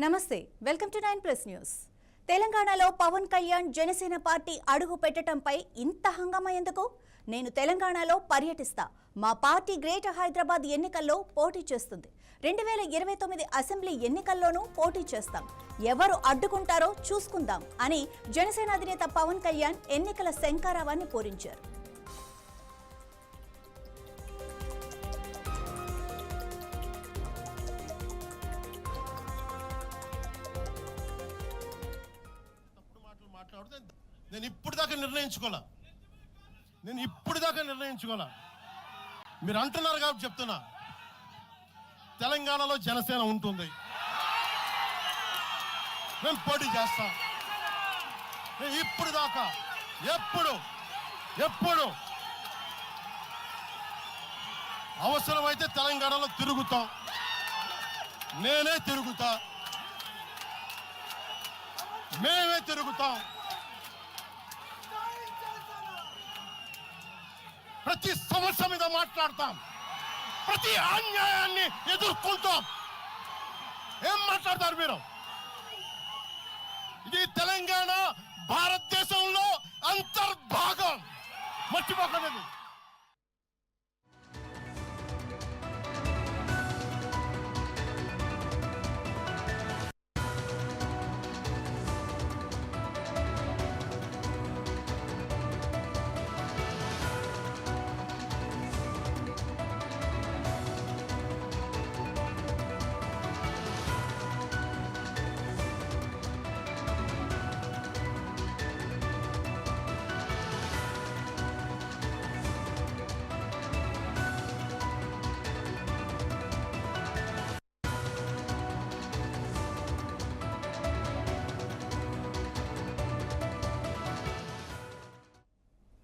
నమస్తే, welcome to 9+ news. తెలంగాణలో Pawan Kalyan Janasena party అడుగు పెట్టడంపై ఇంత హంగామా ఎందుకు? నేను తెలంగాణలో పర్యటిస్తా, మా పార్టీ గ్రేటర్ హైదరాబాద్ ఎన్నికల్లో పోటీ చేస్తుంది, 2029 అసెంబ్లీ ఎన్నికల్లోనూ పోటీ చేస్తాం, ఎవరు అడ్డుకుంటారో చూసుకుందాం అని జనసేన అధినేత పవన్ కళ్యాణ్ ఎన్నికల శంఖారావాన్ని పూరించారు. నేను ఇప్పుడు దాకా నిర్ణయించుకోలే. మీరు అంటున్నారు కాబట్టి చెప్తున్నా, తెలంగాణలో జనసేన ఉంటుంది, మేము పోటీ చేస్తాం. ఇప్పుడు దాకా ఎప్పుడు అవసరమైతే తెలంగాణలో తిరుగుతాం, నేనే తిరుగుతా, మేమే తిరుగుతాం. ప్రతి సమస్య మీద మాట్లాడతాం, ప్రతి అన్యాయాన్ని ఎదుర్కొంటాం. ఏం మాట్లాడతారు మీరు? ఇది తెలంగాణ భారతదేశంలో అంతర్భాగం, మర్చిపోకండి.